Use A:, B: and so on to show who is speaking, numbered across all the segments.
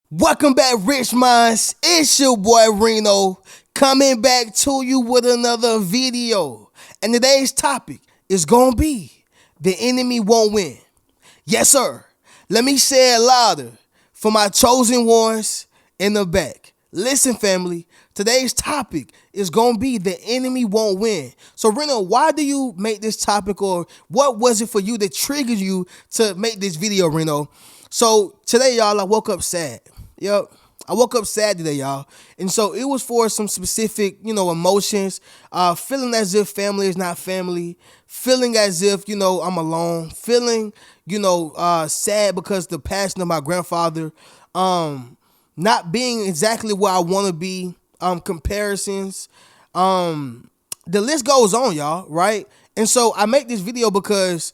A: Welcome back, Rich Minds. It's your boy Reno coming back to you with another video. And today's topic is gonna be the enemy won't win. Yes, sir. Let me say it louder for my chosen ones in the back. Listen, family. Today's topic is gonna be the enemy won't win. So, Reno, why do you make this topic, or what was it for you that triggered you to make this video, Reno? So today, y'all, I woke up sad. Yep. I woke up sad today, y'all. And so it was for some specific, emotions. Feeling as if family is not family. Feeling as if, I'm alone. Feeling, sad because the passing of my grandfather. Not being exactly where I want to be. Comparisons. The list goes on, y'all, right? And so I make this video because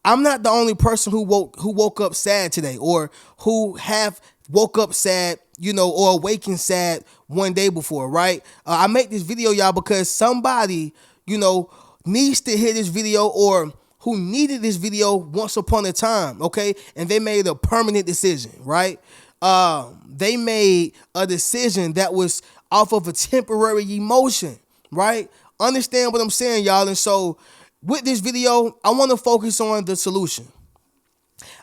A: I'm not the only person who woke up sad today, or who have woke up sad, or awakened sad one day before, right? I make this video, y'all, because somebody, needs to hear this video, or who needed this video once upon a time, okay? And they made a permanent decision, right? They made a decision that was off of a temporary emotion, right? Understand what I'm saying, y'all? And so with this video, I want to focus on the solution.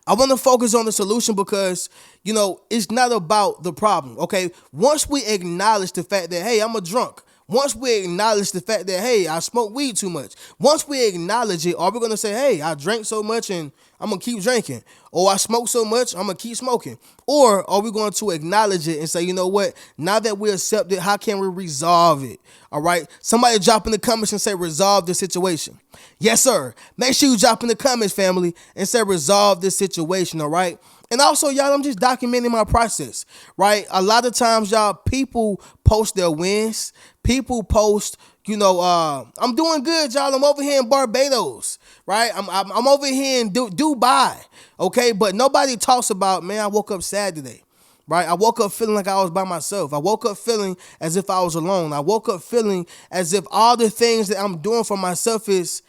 A: I want to focus on the solution because, it's not about the problem, okay? Once we acknowledge the fact that, hey, I'm a drunk. Once we acknowledge the fact that, hey, I smoke weed too much. Once we acknowledge it, are we going to say, hey, I drank so much and I'm going to keep drinking? Or I smoke so much, I'm going to keep smoking? Or are we going to acknowledge it and say, you know what? Now that we accept it, how can we resolve it? All right? Somebody drop in the comments and say, resolve the situation. Yes, sir. Make sure you drop in the comments, family, and say, resolve this situation, all right? And also, y'all, I'm just documenting my process, right? A lot of times, y'all, people post their wins. People post, I'm doing good, y'all. I'm over here in Barbados, right? I'm over here in Dubai, okay? But nobody talks about, man, I woke up sad today, right? I woke up feeling like I was by myself. I woke up feeling as if I was alone. I woke up feeling as if all the things that I'm doing for myself is,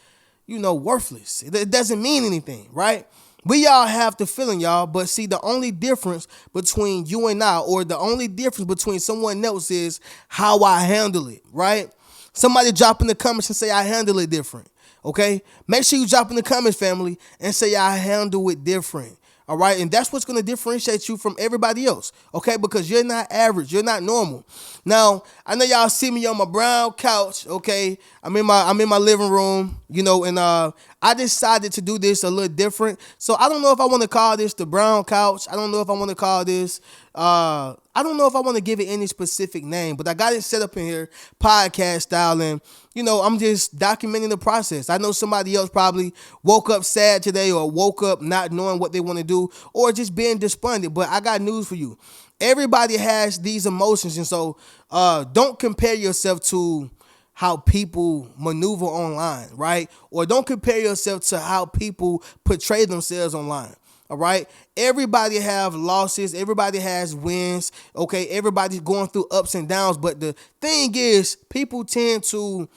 A: worthless. It doesn't mean anything, right? We all have the feeling, y'all, but see, the only difference between you and I, or the only difference between someone else, is how I handle it, right? Somebody drop in the comments and say, I handle it different, okay? Make sure you drop in the comments, family, and say, I handle it different. All right, and that's what's going to differentiate you from everybody else, okay? Because you're not average, you're not normal. Now, I know y'all see me on my brown couch, okay? I'm in my living room, and I decided to do this a little different. So I don't know if I want to call this the brown couch. I don't know if I want to call this. I don't know if I want to give it any specific name, but I got it set up in here, podcast style, and I'm just documenting the process. I know somebody else probably woke up sad today, or woke up not knowing what they want to do, or just being despondent. But I got news for you. Everybody has these emotions, and so don't compare yourself to how people maneuver online, right? Or don't compare yourself to how people portray themselves online. All right. Everybody have losses. Everybody has wins. Okay. Everybody's going through ups and downs. But the thing is, people tend to,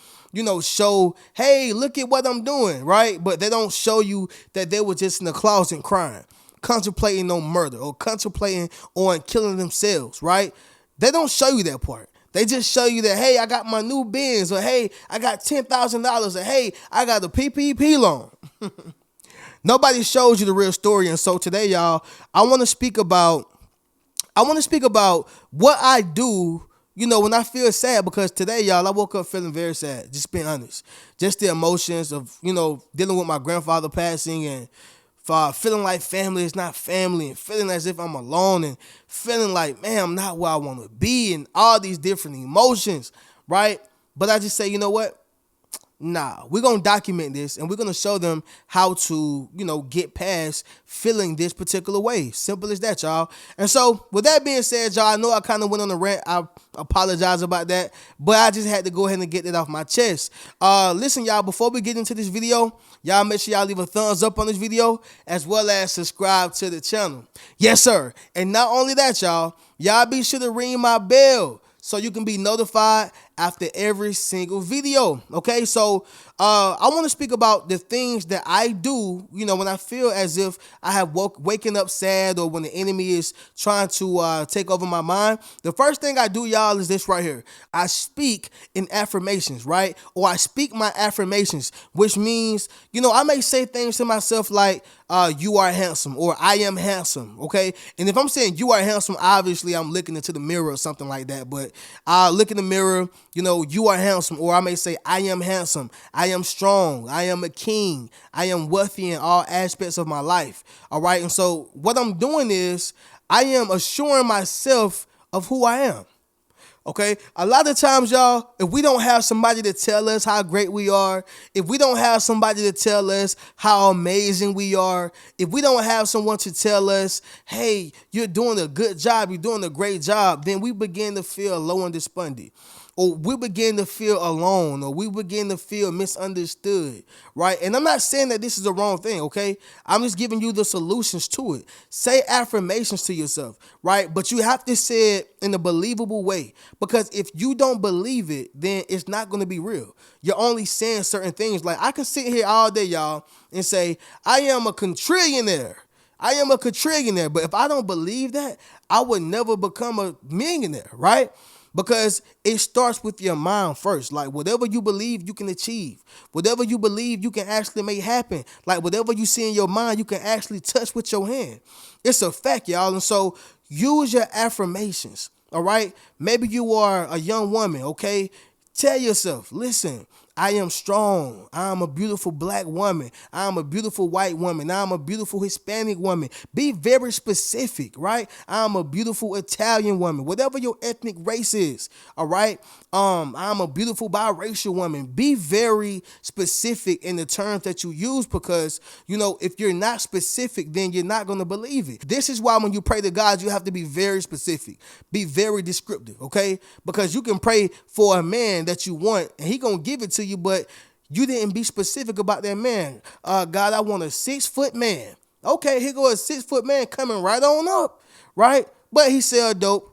A: show, hey, look at what I'm doing. Right. But they don't show you that they were just in the closet crying, contemplating on murder, or contemplating on killing themselves. Right. They don't show you that part. They just show you that, hey, I got my new Benz, or hey, I got $10,000, or hey, I got a PPP loan. Nobody shows you the real story. And so today, y'all, I want to speak about what I do, when I feel sad, because today, y'all, I woke up feeling very sad, just being honest. Just the emotions of, dealing with my grandfather passing, and feeling like family is not family, and feeling as if I'm alone, and feeling like, man, I'm not where I want to be, and all these different emotions, right? But I just say, you know what? Nah, we're going to document this, and we're going to show them how to, get past feeling this particular way. Simple as that, y'all. And so with that being said, y'all, I know I kind of went on a rant. I apologize about that, but I just had to go ahead and get it off my chest. Listen, y'all, before we get into this video, y'all make sure y'all leave a thumbs up on this video, as well as subscribe to the channel. Yes, sir. And not only that, y'all be sure to ring my bell, so you can be notified after every single video. Okay, so I want to speak about the things that I do, when I feel as if I have waking up sad, or when the enemy is trying to take over my mind. The first thing I do, y'all, is this right here. I speak in affirmations, right? Or I speak my affirmations, which means, I may say things to myself like, you are handsome, or I am handsome, okay? And if I'm saying you are handsome, obviously I'm looking into the mirror or something like that. But I look in the mirror, you are handsome, or I may say I am handsome, I am strong, I am a king, I am wealthy in all aspects of my life, all right? And so what I'm doing is I am assuring myself of who I am. Okay, a lot of times, y'all, if we don't have somebody to tell us how great we are, if we don't have somebody to tell us how amazing we are, if we don't have someone to tell us, hey, you're doing a good job, you're doing a great job, then we begin to feel low and despondent. Or we begin to feel alone, or we begin to feel misunderstood, right? And I'm not saying that this is the wrong thing, okay? I'm just giving you the solutions to it. Say affirmations to yourself, right? But you have to say it in a believable way, because if you don't believe it, then it's not going to be real. You're only saying certain things. Like, I can sit here all day, y'all, and say, I am a quadrillionaire. I am a quadrillionaire. But if I don't believe that, I would never become a millionaire, right? Because it starts with your mind first. Like, whatever you believe, you can achieve. Whatever you believe, you can actually make happen. Like, whatever you see in your mind, you can actually touch with your hand. It's a fact, y'all. And so use your affirmations, all right? Maybe you are a young woman, okay? Tell yourself, listen, I am strong. I am a beautiful black woman. I am a beautiful white woman. I am a beautiful Hispanic woman. Be very specific, right? I am a beautiful Italian woman. Whatever your ethnic race is, all right? I'm a beautiful biracial woman. Be very specific in the terms that you use, because, if you're not specific, then you're not going to believe it. This is why when you pray to God, you have to be very specific. Be very descriptive, okay? Because you can pray for a man that you want, and he going to give it to you, but you didn't be specific about that man. God, I want a 6-foot man. Okay, here go a 6-foot man coming right on up, right? But he sell dope.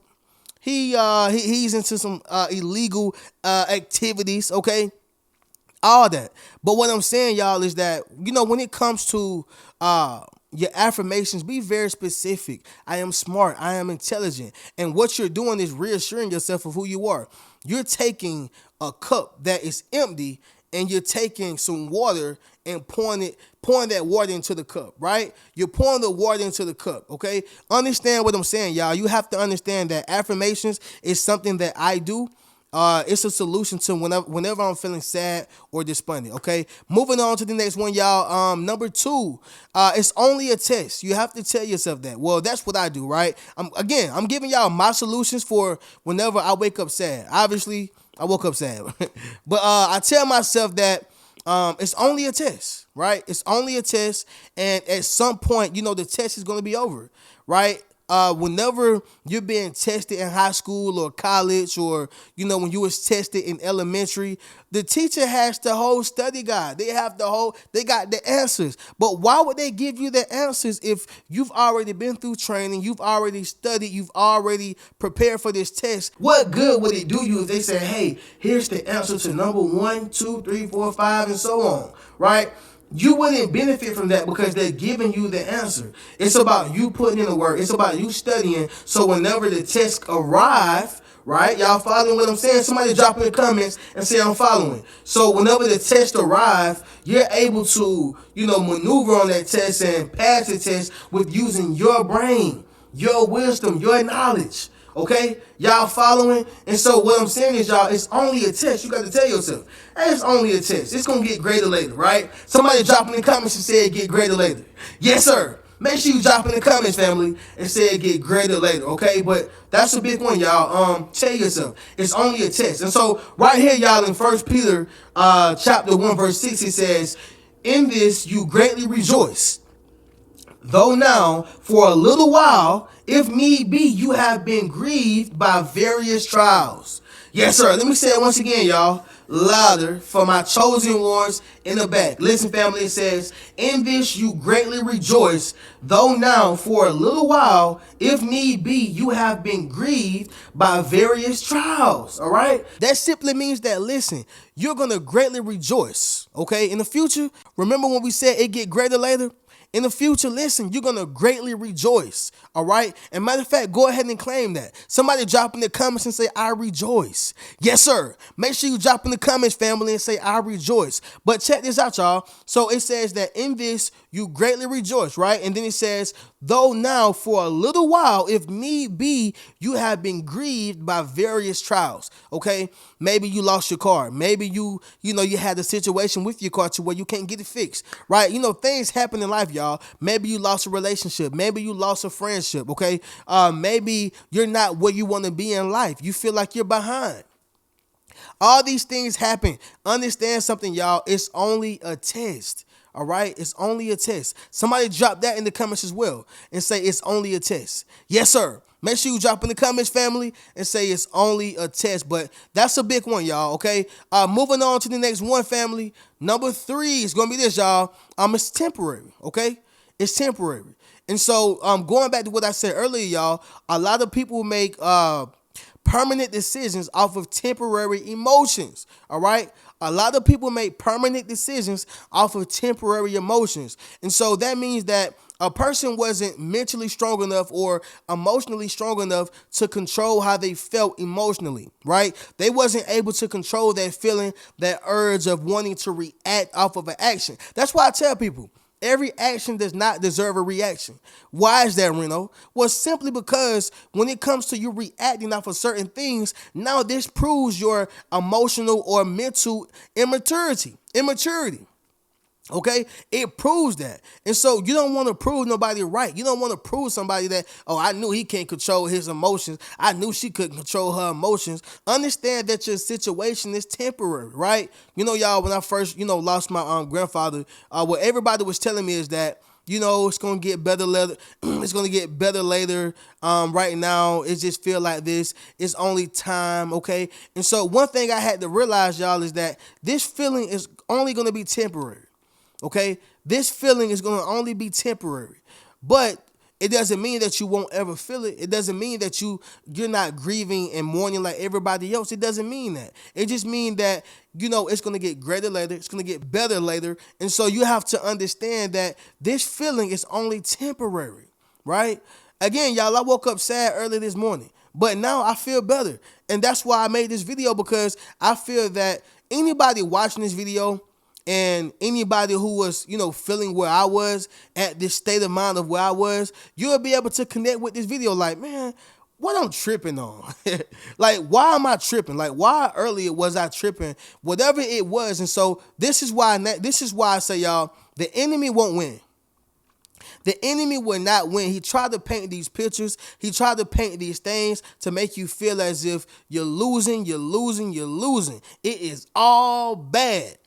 A: He's into some illegal activities, okay? All that. But what I'm saying, y'all, is that, when it comes to your affirmations, be very specific. I am smart. I am intelligent. And what you're doing is reassuring yourself of who you are. You're taking a cup that is empty, and you're taking some water and pouring that water into the cup, right? You're pouring the water into the cup, okay? Understand what I'm saying, y'all. You have to understand that affirmations is something that I do. It's a solution to whenever I'm feeling sad or despondent, okay? Moving on to the next one, y'all. Number 2, it's only a test. You have to tell yourself that. Well, that's what I do, right? I'm giving y'all my solutions for whenever I wake up sad. Obviously, I woke up sad. But I tell myself that it's only a test, right? It's only a test. And at some point, the test is going to be over, right? Whenever you're being tested in high school or college, or, when you was tested in elementary, the teacher has the whole study guide. They got the answers. But why would they give you the answers if you've already been through training, you've already studied, you've already prepared for this test? What good would it do you if they say, hey, here's the answer to number 1, 2, 3, 4, 5, and so on, right? You wouldn't benefit from that because they're giving you the answer. It's about you putting in the work. It's about you studying. So whenever the tests arrive, right? Y'all following what I'm saying? Somebody drop in the comments and say I'm following. So whenever the test arrive, you're able to, maneuver on that test and pass the test with using your brain, your wisdom, your knowledge. Okay, y'all following? And so what I'm saying is, y'all, it's only a test. You got to tell yourself, hey, it's only a test. It's going to get greater later, right? Somebody drop in the comments and say it get greater later. Yes, sir. Make sure you drop in the comments, family, and say it get greater later, okay? But that's a big one, y'all. Tell yourself, it's only a test. And so right here, y'all, in 1 Peter chapter 1, verse 6, it says, in this you greatly rejoice, though now, for a little while, if need be, you have been grieved by various trials. Yes, sir. Let me say it once again, y'all. Louder for my chosen ones in the back. Listen, family, it says, in this you greatly rejoice, though now for a little while, if need be, you have been grieved by various trials. All right? That simply means that, listen, you're going to greatly rejoice. Okay? In the future, remember when we said it get greater later? In the future, listen, you're going to greatly rejoice, all right? And matter of fact, go ahead and claim that. Somebody drop in the comments and say, I rejoice. Yes, sir. Make sure you drop in the comments, family, and say, I rejoice. But check this out, y'all. So it says that in this, you greatly rejoice, right? And then it says, though now for a little while, if need be, you have been grieved by various trials, okay? Maybe you lost your car. Maybe you had a situation with your car to where you can't get it fixed, right? Things happen in life, y'all. Maybe you lost a relationship. Maybe you lost a friendship, okay? Maybe you're not where you want to be in life. You feel like you're behind. All these things happen. Understand something, y'all. It's only a test. All right? It's only a test. Somebody drop that in the comments as well and say it's only a test. Yes, sir. Make sure you drop in the comments, family, and say it's only a test. But that's a big one, y'all, okay? Moving on to the next one, family. Number 3 is going to be this, y'all. It's temporary, okay? It's temporary. And so going back to what I said earlier, y'all, a lot of people make permanent decisions off of temporary emotions, all right? A lot of people make permanent decisions off of temporary emotions. And so that means that a person wasn't mentally strong enough or emotionally strong enough to control how they felt emotionally, right? They wasn't able to control that feeling, that urge of wanting to react off of an action. That's why I tell people, every action does not deserve a reaction. Why is that, Reno? Well, simply because when it comes to you reacting off of certain things, now this proves your emotional or mental immaturity. Okay, it proves that. And so you don't want to prove nobody right. You don't want to prove somebody that, oh, I knew he can't control his emotions. I knew she couldn't control her emotions. Understand that your situation is temporary, right? Y'all, when I first, lost my grandfather, what everybody was telling me is that, it's going to get better later. It's going to get better later. Right now, it just feel like this. It's only time, okay? And so one thing I had to realize, y'all, is that this feeling is only going to be temporary. Okay, this feeling is going to only be temporary, but it doesn't mean that you won't ever feel it. It doesn't mean that you're not grieving and mourning like everybody else. It doesn't mean that. It just means that, it's going to get greater later. It's going to get better later. And so you have to understand that this feeling is only temporary, right? Again, y'all, I woke up sad early this morning, but now I feel better. And that's why I made this video, because I feel that anybody watching this video and anybody who was, feeling where I was at this state of mind of where I was, you'll be able to connect with this video like, man, what I'm tripping on? Like, why am I tripping? Like, why earlier was I tripping? Whatever it was. And so this is why I say, y'all, the enemy won't win. The enemy will not win. He tried to paint these pictures. He tried to paint these things to make you feel as if you're losing. It is all bad.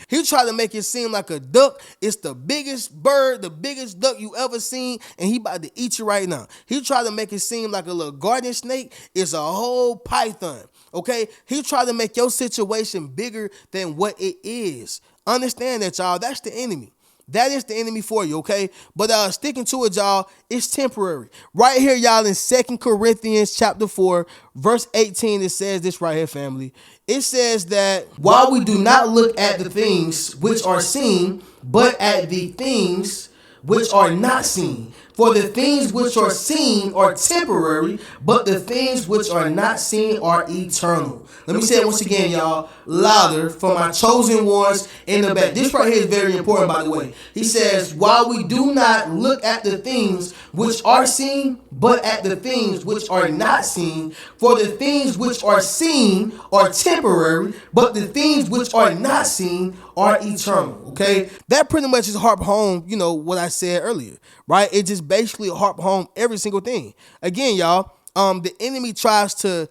A: He tried to make it seem like a duck. It's the biggest bird, the biggest duck you ever seen, and he about to eat you right now. He tried to make it seem like a little garden snake. It's a whole python, okay? He tried to make your situation bigger than what it is. Understand that, y'all. That's the enemy. That is the enemy for you, okay? But sticking to it, y'all, it's temporary. Right here, y'all, in 2 Corinthians chapter 4, verse 18, it says this right here, family. It says that while we do not look at the things which are seen, but at the things which are not seen. For the things which are seen are temporary, but the things which are not seen are eternal. Let me say it once again, y'all, louder, for my chosen ones in the back. This right here is very important, by the way. He says, while we do not look at the things which are seen, but at the things which are not seen. For the things which are seen are temporary, but the things which are not seen are eternal, okay? That pretty much is harp home, what I said earlier, right? It just basically harp home every single thing. Again, y'all, the enemy tries to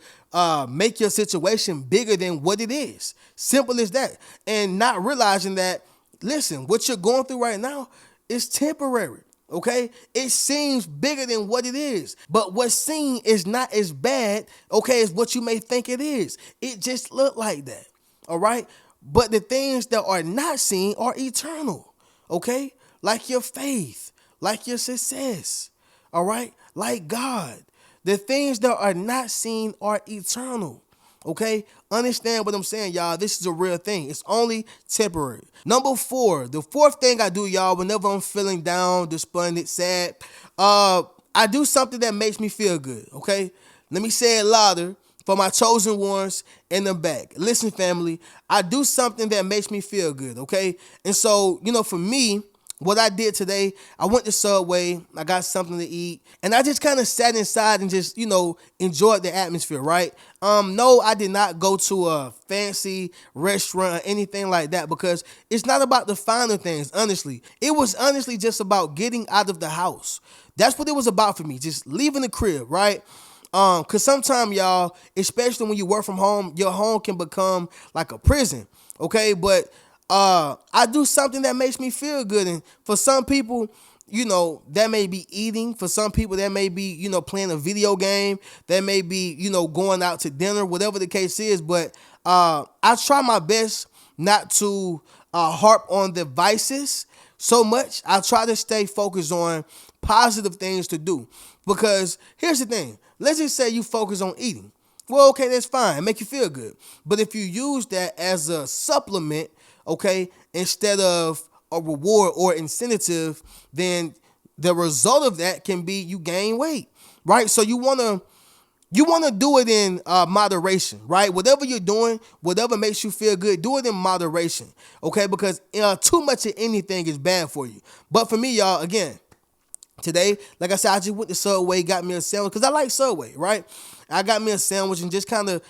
A: make your situation bigger than what it is. Simple as that. And not realizing that, listen, what you're going through right now is temporary. Okay, it seems bigger than what it is, but what's seen is not as bad, okay, as what you may think it is. It just look like that. All right, but the things that are not seen are eternal. Okay, like your faith, like your success. All right, like God. The things that are not seen are eternal. Okay? Understand what I'm saying, y'all. This is a real thing. It's only temporary. Number four, the fourth thing I do, y'all, whenever I'm feeling down, despondent, sad, I do something that makes me feel good. Okay? Let me say it louder for my chosen ones in the back. Listen, family, I do something that makes me feel good. Okay? And so, for me, what I did today, I went to Subway, I got something to eat, and I just kind of sat inside and just, enjoyed the atmosphere, right? No, I did not go to a fancy restaurant or anything like that because it's not about the finer things, honestly. It was honestly just about getting out of the house. That's what it was about for me, just leaving the crib, right? Cause sometimes y'all, especially when you work from home, your home can become like a prison. Okay, but I do something that makes me feel good, and for some people, that may be eating. For some people, that may be playing a video game. That may be going out to dinner, whatever the case is. But I try my best not to harp on the vices so much. I try to stay focused on positive things to do. Because here's the thing. Let's just say you focus on eating. Well, okay, that's fine. Make you feel good. But if you use that as a supplement, okay, instead of a reward or incentive, then the result of that can be you gain weight, right? So you wanna do it in moderation, right? Whatever you're doing, whatever makes you feel good, do it in moderation, okay? Because too much of anything is bad for you. But for me, y'all, again, today, like I said, I just went to Subway, got me a sandwich because I like Subway, right? I got me a sandwich and just kind of,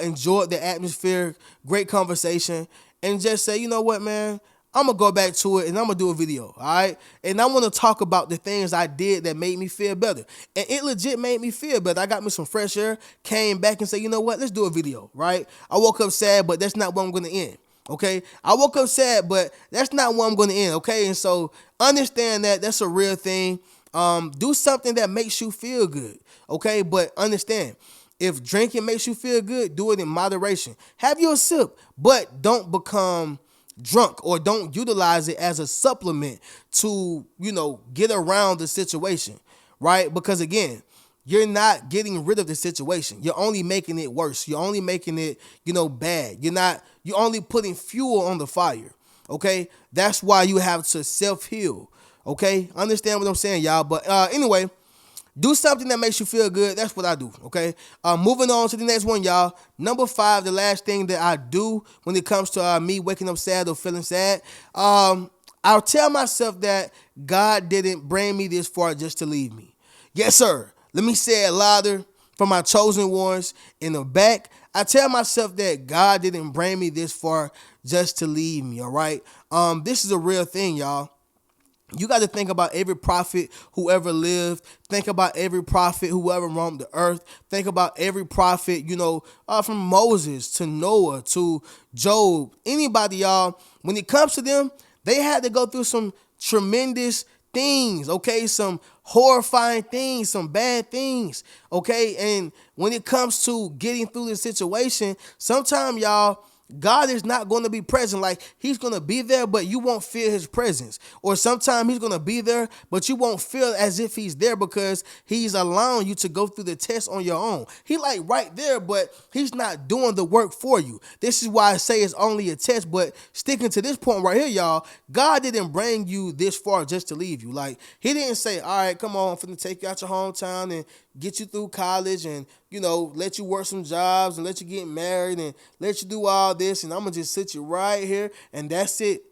A: enjoyed the atmosphere, great conversation, and just say, you know what, man, I'm gonna go back to it and I'm gonna do a video, all right? And I want to talk about the things I did that made me feel better, and it legit made me feel better. I got me some fresh air, came back and said, you know what, let's do a video, right? I woke up sad, but that's not where I'm gonna end. Okay, I woke up sad, but that's not where I'm going to end. Okay, and so understand that that's a real thing. Do something that makes you feel good. Okay, but understand if drinking makes you feel good, do it in moderation. Have your sip, but don't become drunk or don't utilize it as a supplement to get around the situation, right? Because again, you're not getting rid of the situation. You're only making it worse. You're only making it, bad. You're only putting fuel on the fire. Okay? That's why you have to self-heal. Okay? Understand what I'm saying, y'all. But anyway, do something that makes you feel good. That's what I do. Okay? Moving on to the next one, y'all. Number 5, the last thing that I do when it comes to me waking up sad or feeling sad. I'll tell myself that God didn't bring me this far just to leave me. Yes, sir. Let me say it louder for my chosen ones in the back. I tell myself that God didn't bring me this far just to leave me, all right? This is a real thing, y'all. You got to think about every prophet who ever lived. Think about every prophet who ever roamed the earth. Think about every prophet, from Moses to Noah to Job. Anybody, y'all, when it comes to them, they had to go through some tremendous things, okay? Some horrifying things, some bad things, okay? And when it comes to getting through this situation, sometimes, y'all, God is not going to be present. Like, he's going to be there, but you won't feel his presence. Or sometimes he's going to be there, but you won't feel as if he's there because he's allowing you to go through the test on your own. He like right there, but he's not doing the work for you. This is why I say it's only a test, but sticking to this point right here, y'all, God didn't bring you this far just to leave you. Like, he didn't say, all right, come on, I'm finna take you out your hometown and get you through college and, let you work some jobs and let you get married and let you do all this and I'm going to just sit you right here and that's it.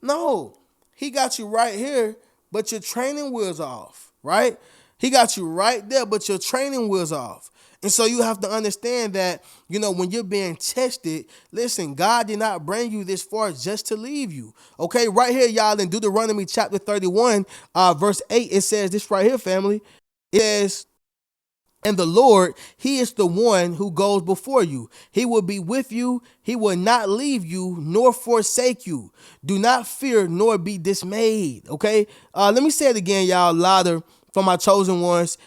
A: No, he got you right here, but your training wheels are off, right? He got you right there, but your training wheels are off. And so you have to understand that, when you're being tested, listen, God did not bring you this far just to leave you. Okay, right here, y'all, in Deuteronomy chapter 31, verse 8, it says this right here, family. It says, And the Lord, he is the one who goes before you. He will be with you. He will not leave you nor forsake you. Do not fear nor be dismayed. Okay. Let me say it again, y'all, louder for my chosen ones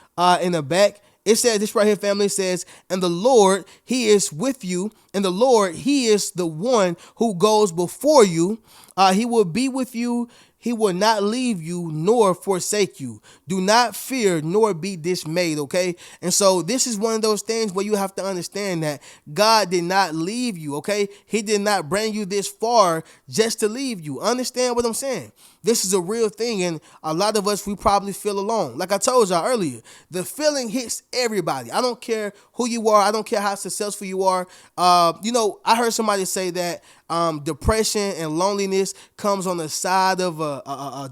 A: in the back. It says this right here, family. It says, and the Lord, he is with you. And the Lord, he is the one who goes before you. He will be with you. He will not leave you nor forsake you. Do not fear nor be dismayed, okay? And so this is one of those things where you have to understand that God did not leave you, okay? He did not bring you this far just to leave you. Understand what I'm saying? This is a real thing, and a lot of us, we probably feel alone. Like I told y'all earlier, the feeling hits everybody. I don't care who you are. I don't care how successful you are. I heard somebody say that depression and loneliness comes on the side of a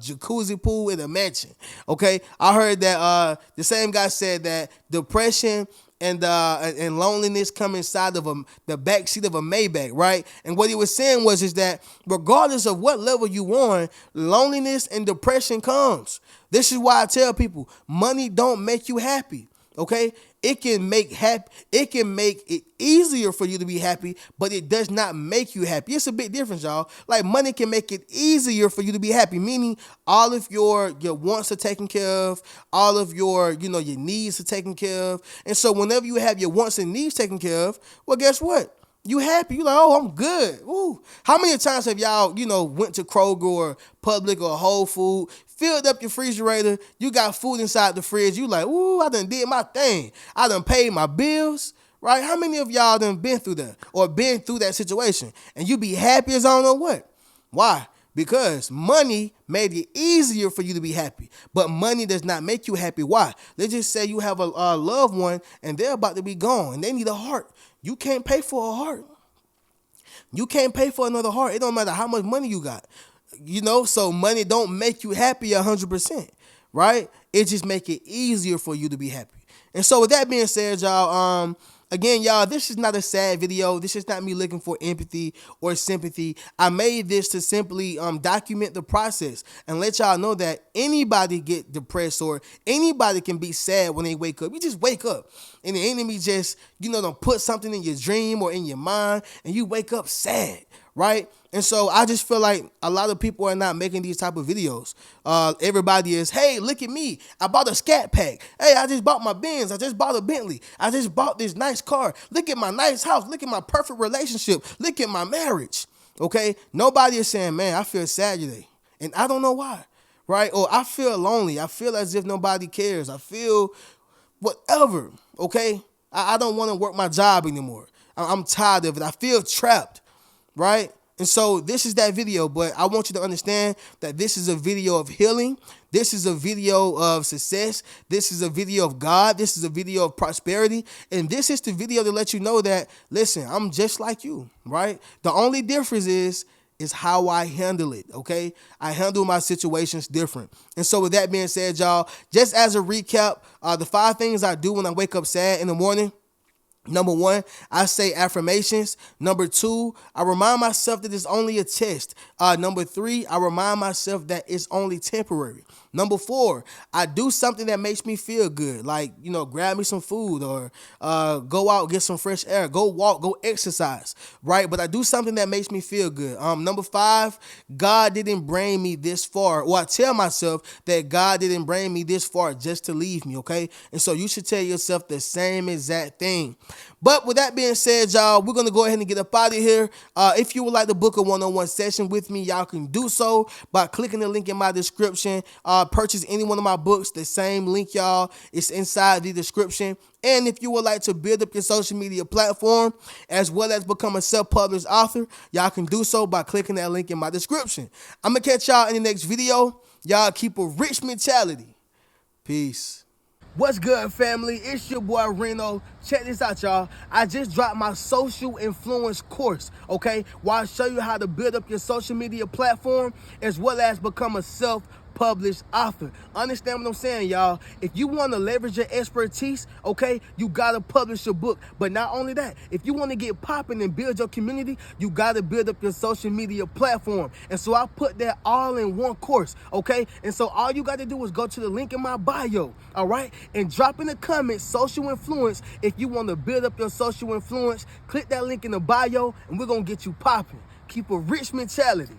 A: jacuzzi pool in a mansion. Okay, I heard that the same guy said that depression and loneliness come inside of the back seat of a Maybach, right? And what he was saying is that regardless of what level you on, loneliness and depression comes. This is why I tell people, money don't make you happy. Okay, it can make it easier for you to be happy, but it does not make you happy. It's a big difference, y'all. Like money can make it easier for you to be happy, meaning all of your wants are taken care of, all of your your needs are taken care of. And so whenever you have your wants and needs taken care of, well, guess what? You happy. You like, oh, I'm good. Ooh. How many times have y'all, went to Kroger or Public or Whole Food, filled up your refrigerator, you got food inside the fridge, you like, ooh, I done did my thing. I done paid my bills, right? How many of y'all done been through that or been through that situation? And you be happy as I don't know what. Why? Because money made it easier for you to be happy. But money does not make you happy. Why? Let's just say you have a loved one and they're about to be gone and they need a heart. You can't pay for a heart. You can't pay for another heart. It don't matter how much money you got. So money don't make you happy 100%, right? It just make it easier for you to be happy. And so with that being said, y'all, again, y'all, this is not a sad video. This is not me looking for empathy or sympathy. I made this to simply document the process and let y'all know that anybody get depressed or anybody can be sad when they wake up. You just wake up and the enemy just, don't put something in your dream or in your mind and you wake up sad, right? And so I just feel like a lot of people are not making these type of videos. Everybody is, hey, look at me. I bought a Scat Pack. Hey, I just bought my Benz. I just bought a Bentley. I just bought this nice car. Look at my nice house. Look at my perfect relationship. Look at my marriage. Okay? Nobody is saying, man, I feel sad today. And I don't know why, right? Or I feel lonely. I feel as if nobody cares. I feel whatever, okay? I don't want to work my job anymore. I'm tired of it. I feel trapped, right? And so this is that video, but I want you to understand that this is a video of healing. This is a video of success. This is a video of God. This is a video of prosperity. And this is the video to let you know that, listen, I'm just like you, right? The only difference is how I handle it, okay? I handle my situations different. And so with that being said, y'all, just as a recap, the 5 things I do when I wake up sad in the morning. Number 1, I say affirmations. Number 2, I remind myself that it's only a test. Number 3, I remind myself that it's only temporary. Number 4, I do something that makes me feel good, like, grab me some food or go out, get some fresh air, go walk, go exercise, right? But I do something that makes me feel good. Number 5, God didn't bring me this far. Or I tell myself that God didn't bring me this far just to leave me, okay? And so you should tell yourself the same exact thing. But with that being said, y'all, we're going to go ahead and get up out of here. If you would like to book a one-on-one session with me, y'all can do so by clicking the link in my description. Purchase any one of my books. The same link, y'all, is inside the description. And if you would like to build up your social media platform as well as become a self-published author, y'all can do so by clicking that link in my description. I'm going to catch y'all in the next video. Y'all keep a rich mentality. Peace. What's good, family? It's your boy Reno. Check this out, y'all. I just dropped my social influence course, okay? Where I show you how to build up your social media platform as well as become a self published author. Understand what I'm saying, y'all? If you want to leverage your expertise, okay, you got to publish your book. But not only that, if you want to get popping and build your community, you got to build up your social media platform. And so I put that all in one course, okay? And so all you got to do is go to the link in my bio, all right? And drop in the comments, social influence. If you want to build up your social influence, click that link in the bio and we're going to get you popping. Keep a rich mentality.